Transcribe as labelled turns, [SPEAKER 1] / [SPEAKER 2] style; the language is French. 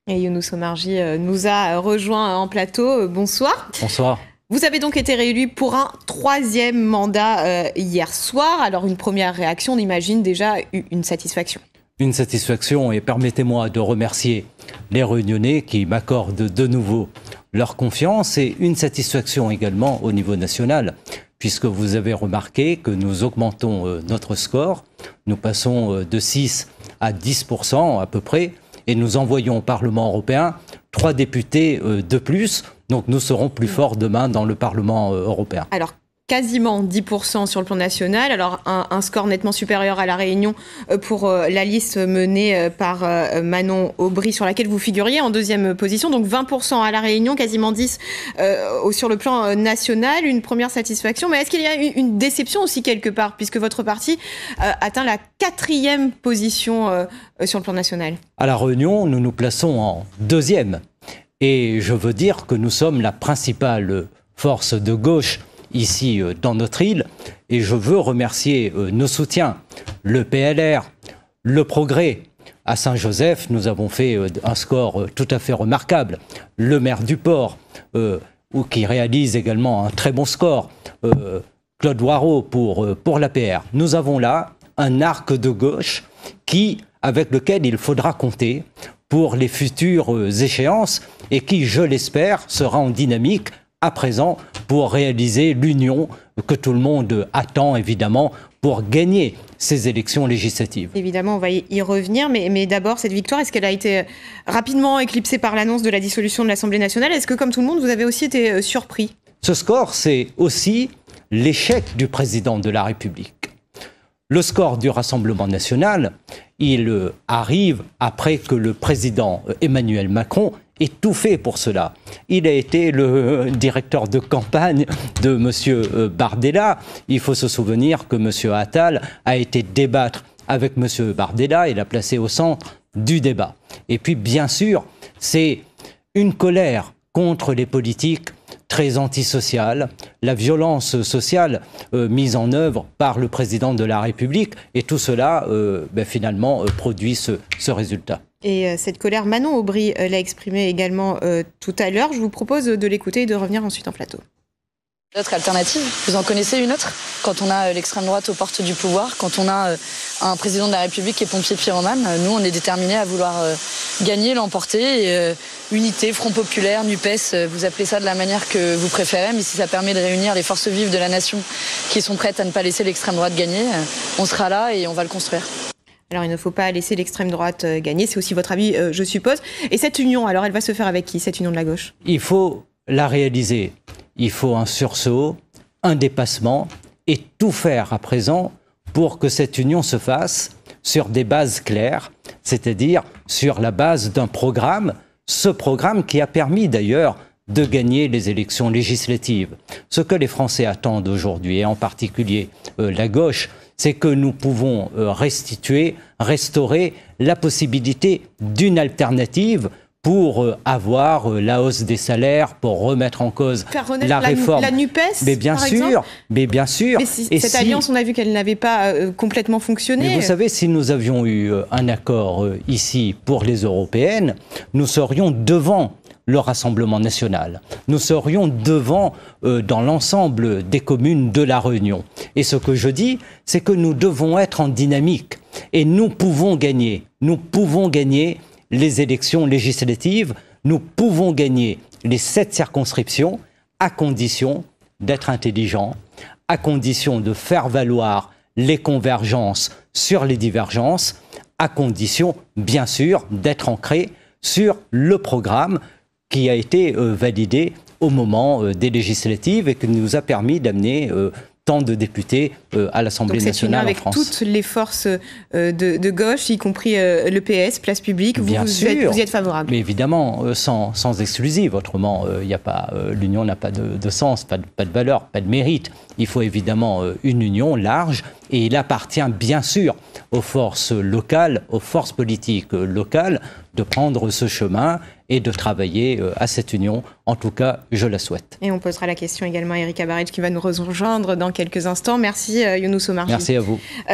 [SPEAKER 1] Et Younous Omarjee nous a rejoint en plateau. Bonsoir.
[SPEAKER 2] Bonsoir.
[SPEAKER 1] Vous avez donc été réélu pour un 3e mandat hier soir. Alors une première réaction, on imagine déjà une satisfaction.
[SPEAKER 2] Une satisfaction, et permettez-moi de remercier les Réunionnais qui m'accordent de nouveau leur confiance, et une satisfaction également au niveau national, puisque vous avez remarqué que nous augmentons notre score. Nous passons de 6 à 10% à peu près, et nous envoyons au Parlement européen 3 députés de plus. Donc nous serons plus forts demain dans le Parlement européen.
[SPEAKER 1] Alors quasiment 10% sur le plan national. Alors un score nettement supérieur à La Réunion pour la liste menée par Manon Aubry, sur laquelle vous figuriez en 2e position. Donc 20% à La Réunion, quasiment 10% sur le plan national. Une première satisfaction. Mais est-ce qu'il y a une déception aussi quelque part, puisque votre parti atteint la 4e position sur le plan national?
[SPEAKER 2] À La Réunion, nous nous plaçons en 2e. Et je veux dire que nous sommes la principale force de gauche ici dans notre île. Et je veux remercier nos soutiens, le PLR, le Progrès. À Saint-Joseph, nous avons fait un score tout à fait remarquable. Le maire du Port, qui réalise également un très bon score, Claude Warreau pour l'APR. Nous avons là un arc de gauche avec lequel il faudra compter pour les futures échéances, et qui, je l'espère, sera en dynamique à présent pour réaliser l'union que tout le monde attend, évidemment, pour gagner ces élections législatives.
[SPEAKER 1] Évidemment, on va y revenir, mais d'abord, cette victoire, est-ce qu'elle a été rapidement éclipsée par l'annonce de la dissolution de l'Assemblée nationale? Est-ce que, comme tout le monde, vous avez aussi été surpris?
[SPEAKER 2] Ce score, c'est aussi l'échec du président de la République. Le score du Rassemblement national, il arrive après que le président Emmanuel Macron ait tout fait pour cela. Il a été le directeur de campagne de M. Bardella. Il faut se souvenir que M. Attal a été débattre avec M. Bardella et l'a placé au centre du débat. Et puis, bien sûr, c'est une colère contre les politiques très antisociale, la violence sociale mise en œuvre par le président de la République, et tout cela finalement produit ce résultat.
[SPEAKER 1] Et cette colère, Manon Aubry l'a exprimée également tout à l'heure. Je vous propose de l'écouter et de revenir ensuite en plateau.
[SPEAKER 3] D'autres alternatives, vous en connaissez une autre? Quand on a l'extrême droite aux portes du pouvoir, quand on a un président de la République qui est pompier pyromane, nous on est déterminés à vouloir gagner, l'emporter. Unité, Front Populaire, NUPES, vous appelez ça de la manière que vous préférez, mais si ça permet de réunir les forces vives de la nation qui sont prêtes à ne pas laisser l'extrême droite gagner, on sera là et on va le construire.
[SPEAKER 1] Alors il ne faut pas laisser l'extrême droite gagner, c'est aussi votre avis, je suppose. Et cette union, alors elle va se faire avec qui, cette union de la gauche?
[SPEAKER 2] Il faut la réaliser. Il faut un sursaut, un dépassement, et tout faire à présent pour que cette union se fasse sur des bases claires, c'est-à-dire sur la base d'un programme, ce programme qui a permis d'ailleurs de gagner les élections législatives. Ce que les Français attendent aujourd'hui, et en particulier la gauche, c'est que nous pouvons restaurer la possibilité d'une alternative pour avoir la hausse des salaires, pour remettre en cause la réforme.
[SPEAKER 1] La NUPES,
[SPEAKER 2] mais bien
[SPEAKER 1] par
[SPEAKER 2] sûr,
[SPEAKER 1] exemple.
[SPEAKER 2] mais bien sûr.
[SPEAKER 1] Mais cette alliance, on a vu qu'elle n'avait pas complètement fonctionné.
[SPEAKER 2] Mais vous savez, si nous avions eu un accord ici pour les européennes, nous serions devant le Rassemblement national. Nous serions devant dans l'ensemble des communes de La Réunion. Et ce que je dis, c'est que nous devons être en dynamique. Et nous pouvons gagner. Nous pouvons gagner les élections législatives. Nous pouvons gagner les 7 circonscriptions à condition d'être intelligents, à condition de faire valoir les convergences sur les divergences, à condition, bien sûr, d'être ancrés sur le programme qui a été validé au moment des législatives et qui nous a permis d'amener tant de députés à l'Assemblée nationale en France.
[SPEAKER 1] Avec toutes les forces de gauche, y compris le PS, Place Publique, vous y êtes favorable?
[SPEAKER 2] Mais évidemment, sans exclusive. Autrement, l'union n'a pas de sens, pas de valeur, pas de mérite. Il faut évidemment une union large, et il appartient bien sûr aux forces locales, aux forces politiques locales, de prendre ce chemin et de travailler à cette union. En tout cas, je la souhaite.
[SPEAKER 1] Et on posera la question également à Erika Baric qui va nous rejoindre dans quelques instants. Merci Younous Omarjee.
[SPEAKER 2] Merci à vous.